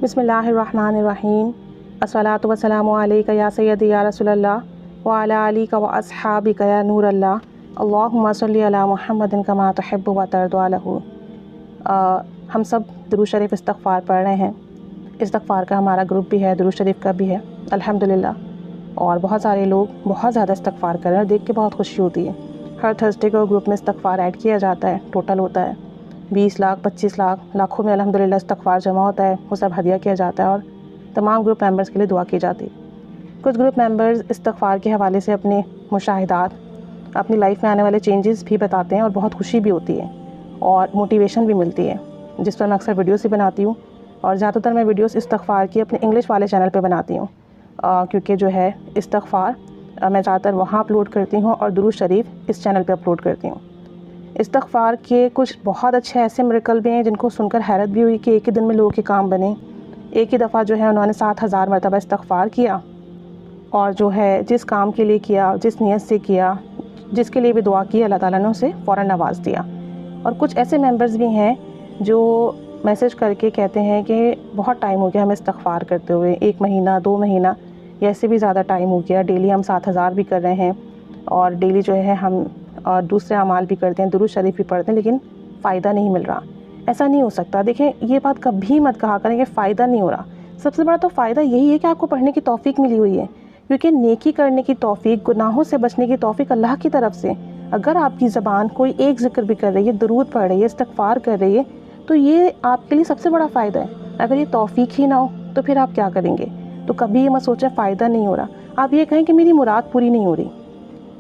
बिस्मिल्लाहिर्रहमानिर्रहीम। अस्सलातु वस्सलामु अलैका या सय्यदी या रसूल अल्लाह व अला आलिका व अस्हाबिका या नूर अल्लाह। अल्लाहुम्मा सल्ली अला मुहम्मदिन कमा तुहिब्बु व तर्दा लहू। हम सब दुरूद शरीफ इस्तग़फ़ार पढ़ रहे हैं। इस्तग़फ़ार का हमारा ग्रुप भी है, दुरूद शरीफ का भी है अल्हम्दुलिल्लाह। और बहुत सारे लोग बहुत ज़्यादा इस्तग़फ़ार कर रहे हैं, देख के बहुत खुशी होती है। हर थर्सडे को ग्रुप में इस्तग़फ़ार ऐड किया जाता है, टोटल होता है 20 लाख 25 लाख लाखों में अल्हम्दुलिल्लाह इस्तग़फ़ार जमा होता है, वो सब हदिया किया जाता है और तमाम ग्रुप मेंबर्स के लिए दुआ की जाती है। कुछ ग्रुप मेंबर्स इस्तग़फ़ार के हवाले से अपने मुशाहिदात, अपनी लाइफ में आने वाले चेंजेस भी बताते हैं और बहुत खुशी भी होती है और मोटिवेशन भी मिलती है, जिस पर मैं अक्सर वीडियोस भी बनाती हूँ। और ज़्यादातर मैं वीडियोस इस्तग़फ़ार की अपने इंग्लिश वाले चैनल पे बनाती हूँ, क्योंकि जो है इस्तग़फ़ार मैं ज़्यादातर वहाँ अपलोड करती हूँ और दुरूद शरीफ इस चैनल पे अपलोड करती हूँ। इस्तग़फ़ार के कुछ बहुत अच्छे ऐसे मिरेकल भी हैं जिनको सुनकर हैरत भी हुई कि एक ही दिन में लोगों के काम बने। एक ही दफ़ा जो है उन्होंने 7000 मरतबा इस्तग़फ़ार किया और जो है जिस काम के लिए किया, जिस नीयत से किया, जिसके लिए भी दुआ की, अल्लाह ताला ने उसे फ़ौरन नवाज़ दिया। और कुछ ऐसे मेंबर्स भी हैं जो मैसेज करके कहते हैं कि बहुत टाइम हो गया हमें इस्तग़फ़ार करते हुए, 1 महीना 2 महीना या इससे भी ज़्यादा टाइम हो गया। डेली हम 7000 भी कर रहे हैं और डेली जो है हम और दूसरे अमाल भी करते हैं, दुरूद शरीफ भी पढ़ते हैं, लेकिन फ़ायदा नहीं मिल रहा। ऐसा नहीं हो सकता। देखें, ये बात कभी मत कहा करें कि फ़ायदा नहीं हो रहा। सबसे बड़ा तो फ़ायदा यही है कि आपको पढ़ने की तौफ़ीक मिली हुई है, क्योंकि नेकी करने की तौफ़ीक, गुनाहों से बचने की तौफ़ीक अल्लाह की तरफ से। अगर आपकी ज़बान कोई एक ज़िक्र भी कर रही है, दुरूद पढ़ रही है, इस्तग़फ़ार कर रही है, तो ये आपके लिए सबसे बड़ा फ़ायदा है। अगर ये तौफ़ीक ही ना हो तो फिर आप क्या करेंगे? तो कभी ये मत सोचें फ़ायदा नहीं हो रहा। आप ये कहें कि मेरी मुराद पूरी नहीं हो रही।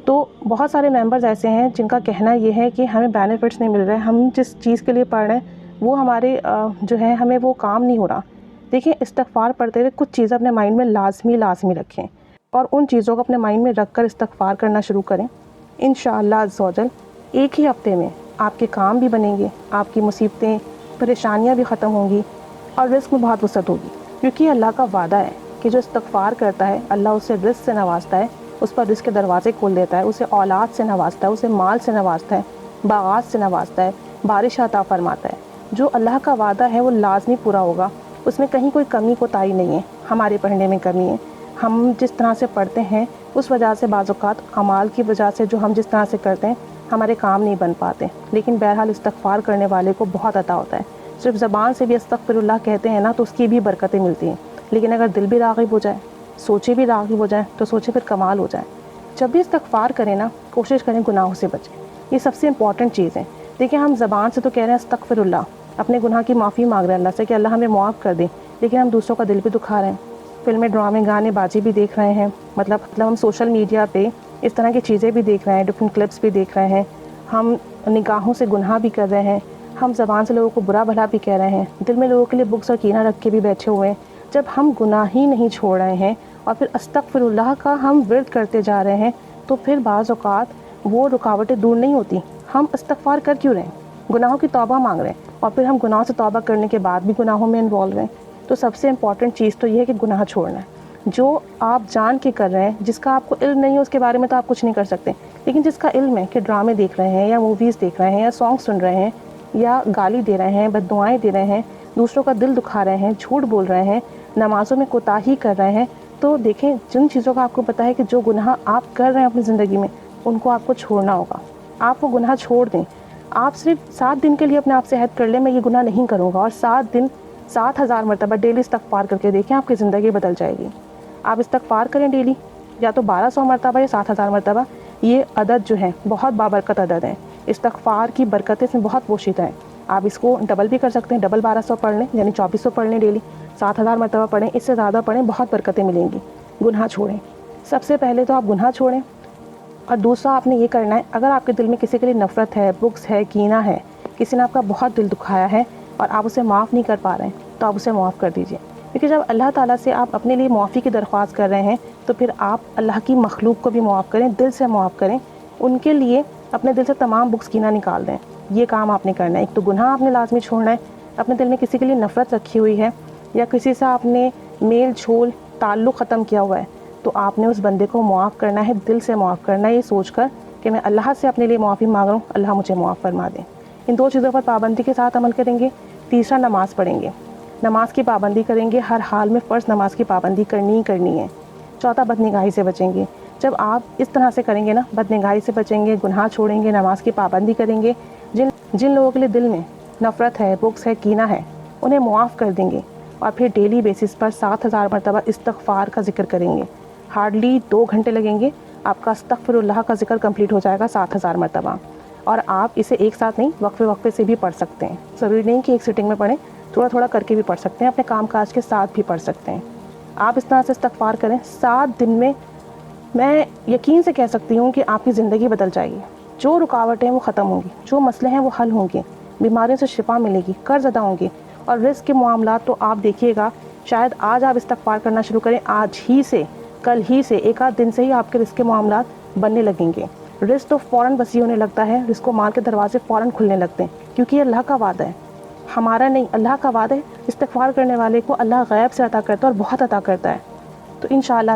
तो बहुत सारे मेंबर्स ऐसे हैं जिनका कहना ये है कि हमें बेनिफिट्स नहीं मिल रहे, हम जिस चीज़ के लिए पढ़ रहे हैं वो हमारे जो है हमें वो काम नहीं हो रहा। देखिए, इस्तग़फ़ार पढ़ते हुए कुछ चीज़ें अपने माइंड में लाज़मी रखें और उन चीज़ों को अपने माइंड में रख कर इस्तग़फ़ार करना शुरू करें। इंशाअल्लाह अज़्ज़ा वजल एक ही हफ़्ते में आपके काम भी बनेंगे, आपकी मुसीबतें परेशानियाँ भी ख़त्म होंगी और रिज़्क़ में बहुत वसअत होगी, क्योंकि अल्लाह का वादा है कि जो इस्तग़फ़ार करता है अल्लाह उसे रिज़्क़ से नवाजता है, उस पर रिज़्क़ के दरवाज़े खोल देता है, उसे औलाद से नवाजता है, उसे माल से नवाजता है, बागात से नवाजता है, बारिश अता फ़रमाता है। जो अल्लाह का वादा है वो लाज़मी पूरा होगा, उसमें कहीं कोई कमी कोताही नहीं है। हमारे पढ़ने में कमी है, हम जिस तरह से पढ़ते हैं उस वजह से बाज़ औक़ात अमाल की वजह से जो हम जिस तरह से करते हैं हमारे काम नहीं बन पाते। लेकिन बहरहाल इस्तग़फ़ार करने वाले को बहुत अता होता है। सिर्फ ज़बान से भी अस्तग़फ़िरुल्लाह कहते हैं ना तो उसकी भी बरकतें मिलती हैं, लेकिन अगर दिल भी राग़िब हो जाए, सोचे भी राग़िब हो जाए तो सोचे फिर कमाल हो जाए। जब भी इस्तग़फ़ार करें ना, कोशिश करें गुनाहों से बचें। ये सबसे इंपॉर्टेंट चीज़ है। देखिए, हम ज़बान से तो कह रहे हैं अस्तग़फ़िरुल्लाह, अपने गुनाह की माफ़ी मांग रहे हैं अल्लाह से कि अल्लाह हमें माफ़ कर दे, लेकिन हम दूसरों का दिल भी दुखा रहे हैं। फ़िल्में, ड्रामे, गाने, बाजी भी देख रहे हैं, मतलब हम सोशल मीडिया पे इस तरह की चीज़ें भी देख रहे हैं, डिफरेंट क्लिप्स भी देख रहे हैं, हम निगाहों से गुनाह भी कर रहे हैं, हम ज़बान से लोगों को बुरा भला भी कह रहे हैं, दिल में लोगों के लिए बुग़्ज़ और कीना रख के भी बैठे हुए हैं। जब हम गुनाह ही नहीं छोड़ रहे हैं और फिर अस्तग़फ़िरुल्लाह का हम विर्द करते जा रहे हैं, तो फिर बाज़ औक़ात वो रुकावटें दूर नहीं होती। हम इस्तग़फ़ार कर क्यों रहे हैं? गुनाहों की तौबा मांग रहे हैं और फिर हम गुनाह से तौबा करने के बाद भी गुनाहों में इन्वॉल्व हैं। तो सबसे इम्पॉर्टेंट चीज़ तो ये है कि गुनाह छोड़ना है। जो आप जान के कर रहे हैं, जिसका आपको इल्म नहीं है उसके बारे में तो आप कुछ नहीं कर सकते, लेकिन जिसका इल्म है कि ड्रामे देख रहे हैं या मूवीज़ देख रहे हैं या सॉन्ग सुन रहे हैं या गाली दे रहे हैं, बद्दुआएँ दे रहे हैं, दूसरों का दिल दुखा रहे हैं, झूठ बोल रहे हैं, नमाज़ों में कोताही कर रहे हैं, तो देखें, जिन चीज़ों का आपको पता है कि जो गुनाह आप कर रहे हैं अपनी ज़िंदगी में उनको आपको छोड़ना होगा। आप वो गुनाह छोड़ दें। आप सिर्फ 7 दिन के लिए अपने आप से अहद कर लें, मैं ये गुनाह नहीं करूँगा, और 7 दिन 7000 मरतबा डेली इस्तग़फ़ार करके देखें, आपकी ज़िंदगी बदल जाएगी। आप इस्तग़फ़ार करें डेली, या तो 1200 मरतबा या 7000 मरतबा। ये अदद जो है बहुत बाबरकत अदद है। इस्तग़फ़ार की बरकतें इसमें बहुत पोशीदा हैं। आप इसको डबल भी कर सकते हैं, डबल 1200 पढ़ लें, यानी 2400 पढ़ लें डेली, 7000 मरतबा पढ़ें, इससे ज़्यादा पढ़ें, बहुत बरकतें मिलेंगी। गुनाह छोड़ें, सबसे पहले तो आप गुनाह छोड़ें। और दूसरा आपने ये करना है, अगर आपके दिल में किसी के लिए नफ़रत है, बुग़्ज़ है, कीना है, किसी ने आपका बहुत दिल दुखाया है और आप उसे माफ़ नहीं कर पा रहे हैं, तो आप उसे माफ़ कर दीजिए। क्योंकि जब अल्लाह ताला से आप अपने लिए माफ़ी की दरख्वास्त कर रहे हैं तो फिर आप अल्लाह की मखलूक को भी माफ़ करें, दिल से माफ़ करें, उनके लिए अपने दिल से तमाम बुग़्ज़ कीना निकाल दें। ये काम आपने करना है। एक तो गुनाह आपने लाज़मी छोड़ना है। अपने दिल में किसी के लिए नफ़रत रखी हुई है या किसी से आपने मेल झोल ताल्लुक़ ख़त्म किया हुआ है, तो आपने उस बंदे को माफ़ करना है, दिल से माफ़ करना है, ये सोच कर कि मैं अल्लाह से अपने लिए माफ़ी मांग रहा हूँ, अल्लाह मुझे माफ़ फरमा दें। इन 2 चीज़ों पर पाबंदी के साथ अमल करेंगे। तीसरा, नमाज़ पढ़ेंगे। نماز کی پابندی کریں گے، ہر حال میں فرض نماز کی پابندی کرنی ہی کرنی ہے۔ چوتھا، بدنگاہی سے بچیں گے۔ جب آپ اس طرح سے کریں گے نا، بدنگاہی سے بچیں گے، گناہ چھوڑیں گے، نماز کی پابندی کریں گے، جن لوگوں کے لیے دل میں نفرت ہے، بغض ہے، کینہ ہے، انہیں معاف کر دیں گے، اور پھر ڈیلی بیسس پر 7000 مرتبہ استغفار کا ذکر کریں گے۔ ہارڈلی 2 گھنٹے لگیں گے، آپ کا استغفر اللہ کا ذکر کمپلیٹ ہو جائے گا 7000 مرتبہ۔ اور آپ اسے ایک ساتھ نہیں، وقفے وقفے سے بھی پڑھ سکتے ہیں، ضروری نہیں کہ ایک سٹنگ میں پڑھیں، تھوڑا تھوڑا کر کے بھی پڑھ سکتے ہیں، اپنے کام کاج کے ساتھ بھی پڑھ سکتے ہیں۔ آپ اس طرح سے استغفار کریں، 7 دن میں یقین سے کہہ سکتی ہوں کہ آپ کی زندگی بدل جائے گی۔ جو رکاوٹیں وہ ختم ہوں گی، جو مسئلے ہیں وہ حل ہوں گے، بیماریوں سے شفا ملے گی، قرض ادا ہوں گے، اور رزق کے معاملات تو آپ دیکھیے گا، شاید آج آپ استغفار کرنا شروع کریں، آج ہی سے، کل ہی سے، ایک آدھ دن سے ہی آپ کے رزق کے معاملات بننے لگیں گے۔ رزق تو فوراً وسیع ہونے لگتا ہے، رزق و مال کے دروازے فوراً کھلنے لگتے ہیں، کیونکہ یہ اللہ کا وعدہ ہے، ہمارا نہیں، اللہ کا وعدہ ہے۔ استغفار کرنے والے کو اللہ غیب سے عطا کرتا ہے اور بہت عطا کرتا ہے۔ تو انشاءاللہ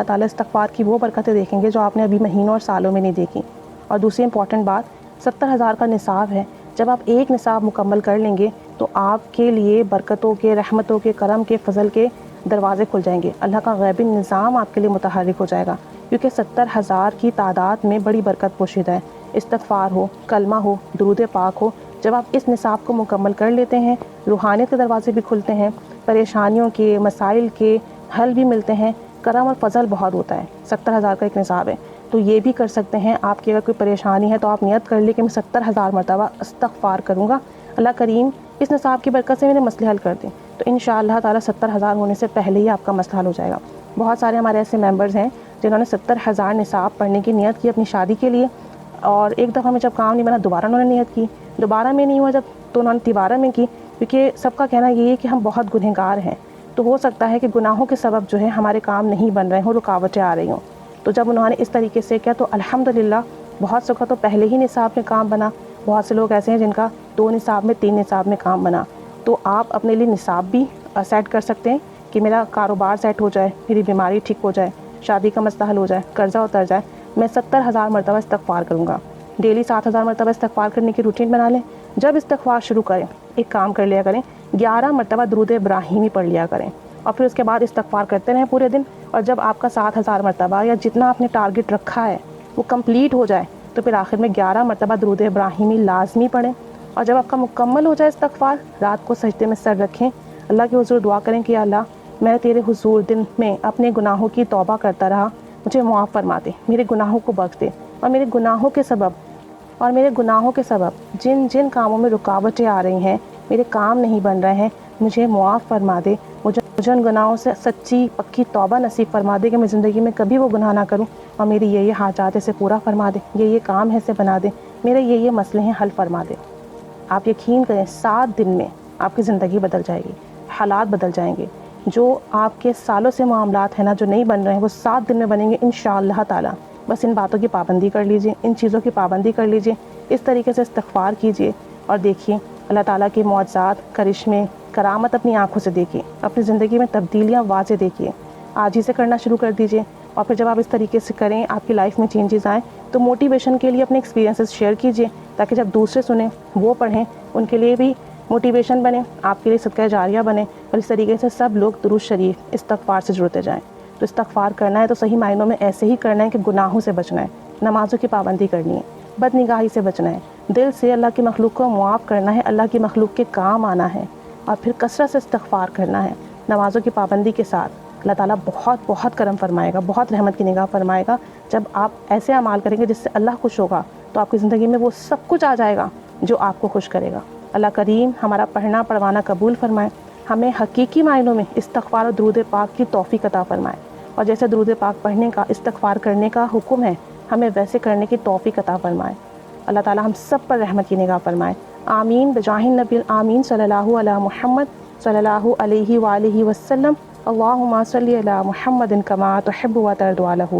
تعالی استغفار کی وہ برکتیں دیکھیں گے جو آپ نے ابھی مہینوں اور سالوں میں نہیں دیکھی۔ اور دوسری امپورٹنٹ بات، 70,000 کا نصاب ہے، جب آپ ایک نصاب مکمل کر لیں گے تو آپ کے لیے برکتوں کے، رحمتوں کے، کرم کے، فضل کے دروازے کھل جائیں گے، اللہ کا غیبی نظام آپ کے لیے متحرک ہو جائے گا، کیونکہ 70,000 کی تعداد میں بڑی برکت پوشیدہ ہے۔ استغفار ہو، کلمہ ہو، درود پاک ہو، جب آپ اس نصاب کو مکمل کر لیتے ہیں، روحانیت کے دروازے بھی کھلتے ہیں، پریشانیوں کے، مسائل کے حل بھی ملتے ہیں، کرم اور فضل بہت ہوتا ہے۔ 70,000 کا ایک نصاب ہے، تو یہ بھی کر سکتے ہیں۔ آپ کی اگر کوئی پریشانی ہے تو آپ نیت کر لیں کہ میں 70,000 مرتبہ استغفار کروں گا، اللہ کریم اس نصاب کی برکت سے میرے مسئلے حل کر دیں، تو انشاءاللہ تعالی 70,000 ہونے سے پہلے ہی آپ کا مسئلہ حل ہو جائے گا۔ بہت سارے ہمارے ایسے ممبرز ہیں جنہوں نے 70,000 نصاب پڑھنے کی نیت کی اپنی شادی کے لیے، اور ایک دفعہ میں جب کام نہیں بنا دوبارہ انہوں نے نیت کی، دوبارہ میں نہیں ہوا جب تو انہوں نے تیبارہ میں کی، کیونکہ سب کا کہنا یہ ہے کہ ہم بہت گنہگار ہیں، تو ہو سکتا ہے کہ گناہوں کے سبب جو ہے ہمارے کام نہیں بن رہے ہوں، رکاوٹیں آ رہی ہوں۔ تو جب انہوں نے اس طریقے سے کیا تو الحمدللہ بہت سو کا تو پہلے ہی نصاب میں کام بنا، بہت سے لوگ ایسے ہیں جن کا 2 نصاب میں 3 نصاب میں کام بنا۔ تو آپ اپنے لیے نصاب بھی سیٹ کر سکتے ہیں کہ میرا کاروبار سیٹ ہو جائے، میری بیماری ٹھیک ہو جائے، شادی کا مسئلہ حل ہو جائے، قرضہ اتر جائے، میں 70,000 مرتبہ استغفار کروں گا۔ ڈیلی 7,000 مرتبہ استغفار کرنے کی روٹین بنا لیں۔ جب استغفار شروع کریں، ایک کام کر لیا کریں، 11 مرتبہ درود ابراہیمی پڑھ لیا کریں، اور پھر اس کے بعد استغفار کرتے رہیں پورے دن، اور جب آپ کا 7,000 مرتبہ یا جتنا آپ نے ٹارگٹ رکھا ہے وہ کمپلیٹ ہو جائے تو پھر آخر میں 11 مرتبہ درود ابراہیمی لازمی پڑھیں، اور جب آپ کا مکمل ہو جائے استغفار، رات کو سجدے میں سر رکھیں، اللہ کے حضور دعا کریں کہ یا اللہ میں تیرے حضور دن میں اپنے گناہوں کی توبہ کرتا رہا، مجھے معاف فرما دے، میرے گناہوں کو بخش دے، اور میرے گناہوں کے سبب جن جن کاموں میں رکاوٹیں آ رہی ہیں، میرے کام نہیں بن رہے ہیں، مجھے معاف فرما دے، مجھے ان گناہوں سے سچی پکی توبہ نصیب فرما دے کہ میں زندگی میں کبھی وہ گناہ نہ کروں، اور میری یہ حاجات سے پورا فرما دے، یہ کام ہے سے بنا دے، میرے یہ مسئلے ہیں حل فرما دے۔ آپ یقین کریں 7 دن میں آپ کی زندگی بدل جائے گی، حالات بدل جائیں گے، جو آپ کے سالوں سے معاملات ہیں نا جو نہیں بن رہے ہیں وہ 7 دن میں بنیں گے انشاءاللہ تعالی۔ بس ان باتوں کی پابندی کر لیجئے، ان چیزوں کی پابندی کر لیجئے، اس طریقے سے استغفار کیجئے، اور دیکھیے اللہ تعالیٰ کے معجزات، کرشمے، کرامت اپنی آنکھوں سے دیکھیے، اپنی زندگی میں تبدیلیاں واضح دیکھیے، آج ہی سے کرنا شروع کر دیجئے، اور پھر جب آپ اس طریقے سے کریں، آپ کی لائف میں چینجز آئیں، تو موٹیویشن کے لیے اپنے ایکسپیرینسز شیئر کیجئے، تاکہ جب دوسرے سنیں، وہ پڑھیں، ان کے لیے بھی موٹیویشن بنے، آپ کے لیے صدقہ جاریہ بنے، اور اس طریقے سے سب لوگ درود شریف، استغفار سے جڑتے جائیں۔ تو استغفار کرنا ہے تو صحیح معنوں میں ایسے ہی کرنا ہے کہ گناہوں سے بچنا ہے، نمازوں کی پابندی کرنی ہے، بد نگاہی سے بچنا ہے، دل سے اللہ کی مخلوق کو معاف کرنا ہے، اللہ کی مخلوق کے کام آنا ہے، اور پھر کثرت سے استغفار کرنا ہے نمازوں کی پابندی کے ساتھ۔ اللہ تعالیٰ بہت بہت کرم فرمائے گا، بہت رحمت کی نگاہ فرمائے گا۔ جب آپ ایسے اعمال کریں گے جس سے اللہ خوش ہوگا تو آپ کی زندگی میں وہ سب کچھ آ جائے گا جو آپ کو خوش کرے گا۔ اللہ کریم ہمارا پڑھنا پڑھوانا قبول فرمائے، ہمیں حقیقی معنوں میں استغفار اور درود پاک کی توفیق عطا فرمائے، اور جیسے درود پاک پڑھنے کا، استغفار کرنے کا حکم ہے، ہمیں ویسے کرنے کی توفیق عطا فرمائے۔ اللہ تعالیٰ ہم سب پر رحمت کی نگاہ فرمائے، آمین بجاہ النبی آمین صلی اللہ علی محمد صلی اللہ علیہ وآلہ وسلم۔ اللہم صلی علی محمد کما تحب و ترضی عنہ۔